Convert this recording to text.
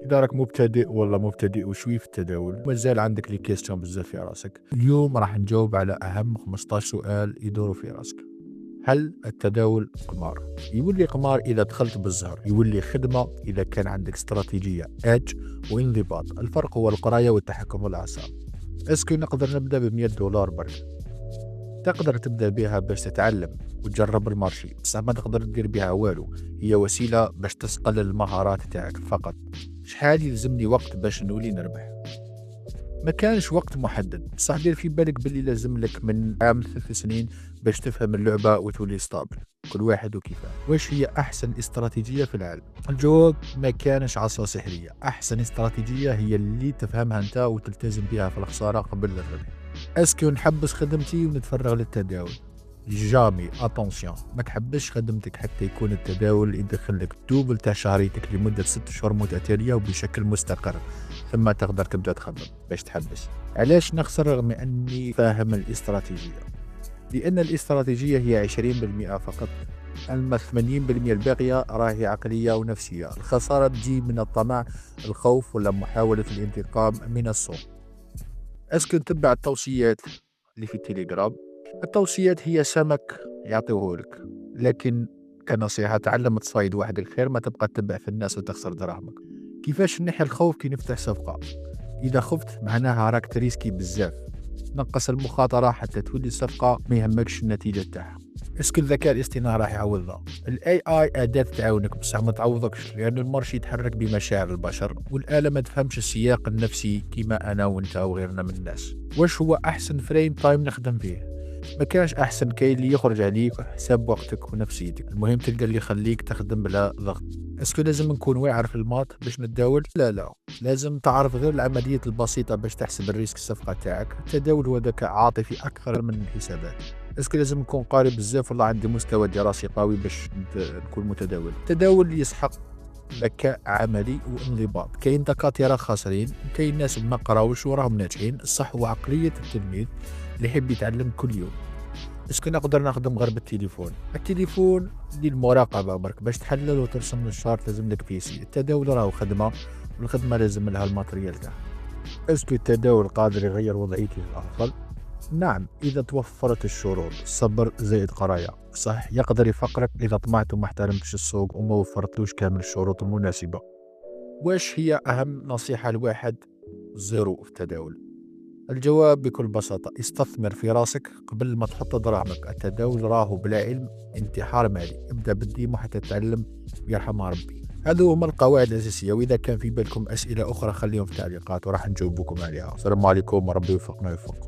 إذا راك مبتدئ ولا مبتدئ وشوي في التداول مازال عندك لي كيستيون بزاف في راسك، اليوم راح نجاوب على أهم 15 سؤال يدوروا في راسك. هل التداول قمار؟ يولي قمار إذا دخلت بالزهر، يولي خدمة إذا كان عندك استراتيجية وانضباط. الفرق هو القراية والتحكم بالأعصاب. اسكو نقدر نبدأ ب$100 برك؟ تقدر تبدأ بها باش تتعلم وتجرب المارشي، بصح ما تقدر تدير بها والو، هي وسيلة باش تسقل المهارات تاعك فقط. شحال يلزمني وقت باش نولي نربح؟ ما كانش وقت محدد، بصح دير في بالك باللي لازم لك من عام 3 سنين باش تفهم اللعبة وتولي ستابل. كل واحد وكيفاه. واش هي أحسن استراتيجية في العالم؟ الجواب ما كانش عصا سحرية. أحسن استراتيجية هي اللي تفهمها أنت وتلتزم بها في الخسارة قبل الربح. اسكو نحبس خدمتي ونتفرغ للتداول؟ جامي. اتونسيون، ما تحبش خدمتك حتى يكون التداول يدخل لك دوبل تاع شهريتك لمدة 6 شهور متتالية وبشكل مستقر، ثم تقدر تبدأ تخدم باش تحبس. علاش نخسر رغم أني فاهم الاستراتيجية؟ لأن الاستراتيجية هي 20% فقط، أما 80% الباقية راهي عقلية ونفسية. الخسارة تجي من الطمع، الخوف، ولا محاولة الانتقام من السوق. اسكو نتبع التوصيات اللي في التليجرام؟ التوصيات هي سمك يعطيهولك، لكن كنصيحة تعلم تصيد واحد الخير، ما تبقى تتبع في الناس وتخسر دراهمك. كيفاش نحي الخوف كي نفتح صفقة؟ إذا خفت معناها راك تريسكي بزاف. نقص المخاطرة حتى تولي الصفقة ما يهمكش النتيجة تاعها. اسكو الذكاء الاصطناعي راح يعوضها؟ الاي اي اداة تعاونك بصح ما تعوضكش، لأن المارشي يتحرك بمشاعر البشر، والآلة ما تفهمش السياق النفسي كيما أنا وأنت وغيرنا من الناس. واش هو أحسن فريم تايم نخدم فيه؟ ما كانش أحسن كاين اللي يخرج عليك وحساب وقتك ونفسيتك، المهم تلقى اللي يخليك تخدم بلا ضغط. اسكو لازم نكون واعر في الماط باش نتداول؟ لا، لازم تعرف غير العملية البسيطة باش تحسب الريسك الصفقة تاعك. التداول هو ذكاء عاطفي أكثر من الحسابات. اسكو لازم نكون قاري بزاف والله عندي مستوى دراسي قوي باش نكون متداول؟ التداول يسحق ذكاء عملي وانضباط. كاين دكاترة خاسرين، كاين ناس ما قراوش وراهم ناجحين. الصح هو عقلية التلميذ اللي يحب يتعلم كل يوم. اسكو نقدر نخدم غير بالتليفون؟ التليفون للمراقبة برك، باش تحلل وترسم الشارت لازم لك بيسي. التداول راهو خدمة، والخدمة لازم لها الماتريال تاعها. اسكو التداول قادر يغير وضعيتي للأفضل؟ نعم، إذا توفرت الشروط، الصبر زائد قراية. صح، يقدر يفقرك إذا طمعت وما احترمتش السوق وما وفرتلوش كامل الشروط المناسبة. واش هي أهم نصيحة لواحد زيرو في التداول؟ الجواب بكل بساطة: استثمر في راسك قبل ما تحط دراهمك. التداول راهو بلا علم انتحار مالي. ابدأ بالديمو حتى تتعلم ويرحمها ربي. هذو هما القواعد الأساسية، وإذا كان في بالكم أسئلة أخرى خليهم في التعليقات وراح نجاوبكم عليها. السلام عليكم وربي يوفقنا ويوفقكم.